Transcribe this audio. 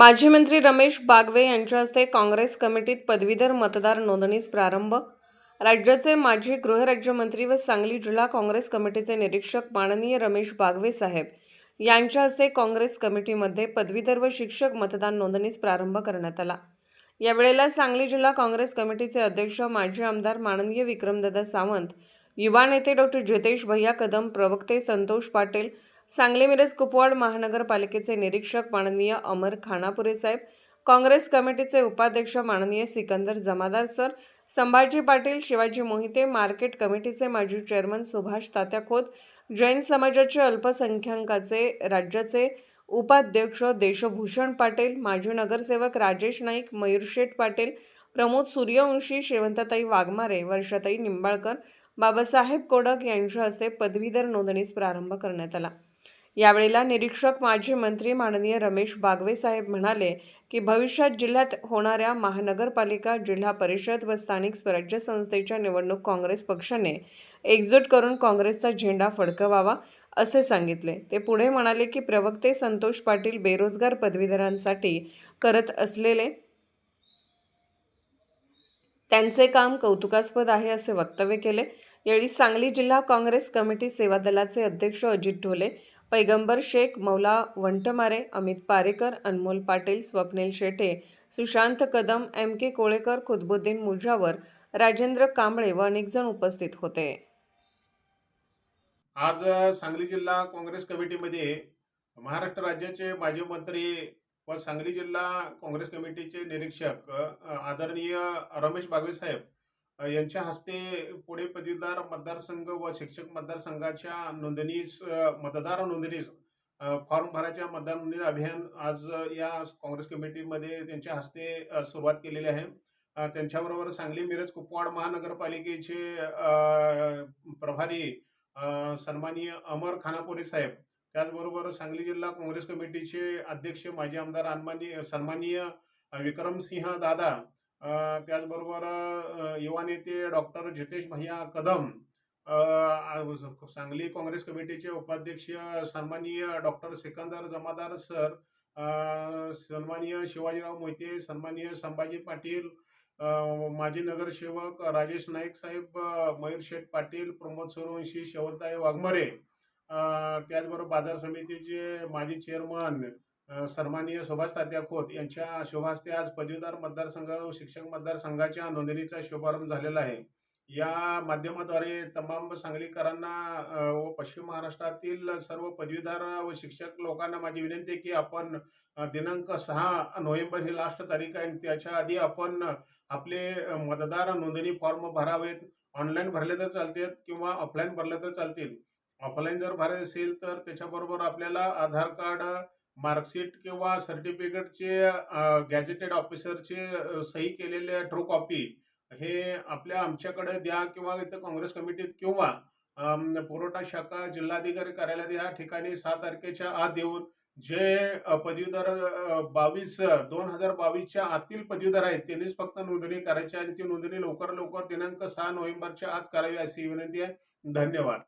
माजी मंत्री रमेश बागवे यांच्या हस्ते काँग्रेस कमिटीत पदवीधर मतदार नोंदणीस प्रारंभ। राज्याचे माजी गृहराज्यमंत्री व सांगली जिल्हा काँग्रेस कमिटीचे निरीक्षक माननीय रमेश बागवे साहेब यांच्या हस्ते काँग्रेस कमिटीमध्ये पदवीधर व शिक्षक मतदार नोंदणीस प्रारंभ करण्यात आला। यावेळेला सांगली जिल्हा काँग्रेस कमिटीचे अध्यक्ष माजी आमदार माननीय विक्रमदादा सावंत, युवा नेते डॉक्टर जितेश भैया कदम, प्रवक्ते संतोष पाटील, सांगली मिरज कुपवाड महानगरपालिकेचे निरीक्षक माननीय अमर खानापुरे साहेब, काँग्रेस कमिटीचे उपाध्यक्ष माननीय सिकंदर जमादार सर, संभाजी पाटील, शिवाजी मोहिते, मार्केट कमिटीचे माजी चेअरमन सुभाष तात्या खोत, जैन समाजाचे अल्पसंख्याकाचे राज्याचे उपाध्यक्ष देशभूषण पाटील, माजी नगरसेवक राजेश नाईक, मयूरशेठ पाटील, प्रमोद सूर्यवंशी, शेवंताताई वाघमारे, वर्षाताई निंबाळकर, बाबासाहेब कोडक यांच्या हस्ते पदवीधर नोंदणीस प्रारंभ करण्यात आला। यावेळेला निरीक्षक माजी मंत्री माननीय रमेश बागवे साहेब म्हणाले की भविष्यात जिल्ह्यात होणाऱ्या महानगरपालिका, जिल्हा परिषद व स्थानिक स्वराज्य संस्थेच्या निवडणूक काँग्रेस पक्षाने एकजूट करून काँग्रेसचा झेंडा फडकवावा असे सांगितले। ते पुढे म्हणाले की प्रवक्ते संतोष पाटील बेरोजगार पदवीधरांसाठी करत असलेले त्यांचे काम कौतुकास्पद आहे असे वक्तव्य केले। यावेळी सांगली जिल्हा काँग्रेस कमिटी सेवा दलाचे अध्यक्ष अजित ढोले, पैगंबर शेख, मौला वंटमारे, अमित पारेकर, अनमोल पाटील, स्वप्नील शेटे, सुशांत कदम, एम के कोळेकर, खुतबुद्दीन मुजावर, राजेंद्र कांबळे व अनेक जण उपस्थित होते। आज सांगली जिल्हा काँग्रेस कमिटीमध्ये महाराष्ट्र राज्याचे माजी मंत्री व सांगली जिल्हा काँग्रेस कमिटीचे निरीक्षक आदरणीय रमेश बागवे साहेब यांच्या हस्ते पुणे पदवीधर मतदारसंघ व शिक्षक मतदारसंघाच्या नोंदणीस मतदार नोंदणीस फॉर्म भरायच्या मतदार नोंदणी अभियान आज या काँग्रेस कमिटीमध्ये त्यांच्या हस्ते सुरुवात केलेली आहे। त्यांच्याबरोबर सांगली मिरज कुपवाड महानगरपालिकेचे प्रभारी सन्माननीय अमर खानापुरे साहेब, त्याचबरोबर सांगली जिल्हा काँग्रेस कमिटीचे अध्यक्ष माजी आमदार सन्माननीय विक्रमसिंह दादा, त्याचबरोबर युवा नेते डॉक्टर जितेश भैया कदम, सांगली काँग्रेस कमिटीचे उपाध्यक्ष सन्माननीय डॉक्टर सिकंदर जमादार सर, सन्माननीय शिवाजीराव मोहिते, सन्माननीय संभाजी पाटील, माजी नगरसेवक राजेश नाईक साहेब, मयूरशेठ पाटील, प्रमोद सूर्यवंशी, शेवंताताई वाघमारे, त्याचबरोबर बाजार समितीचे माजी चेअरमन सन्माननीय सुभाष तात्या खोत यांच्या शुभहस्ते आज पदवीधर मतदारसंघ व शिक्षक मतदारसंघाच्या नोंदणीचा शुभारंभ झालेला आहे। या माध्यमाद्वारे तमाम सांगलीकरांना व पश्चिम महाराष्ट्रातील सर्व पदवीधर व शिक्षक लोकांना माझी विनंती आहे की आपण दिनांक 6 नोव्हेंबर ही लास्ट तारीख आहे, त्याच्या आधी आपण आपले मतदार नोंदणी फॉर्म भरावेत। ऑनलाईन भरले तर चालतील किंवा ऑफलाईन भरले तर चालतील। ऑफलाईन जर भरायचे असेल तर त्याच्याबरोबर आपल्याला आधार कार्ड, मार्कशीट किंवा सर्टिफिकेटचे गॅजेटेड ऑफिसरचे सही केलेले ट्रू कॉपी हे आमच्याकडे द्या किंवा इथं काँग्रेस कमिटीत किंवा पुरवठा शाखा जिल्हाधिकारी कार्यालयात या ठिकाणी 6 तारखेच्या आत देऊन जे पदवीधर 2022च्या आतील पदवीधर आहेत त्यांनीच फक्त नोंदणी करायची आणि ती नोंदणी लवकर दिनांक 6 नोव्हेंबरच्या आत करावी अशी विनंती आहे। धन्यवाद।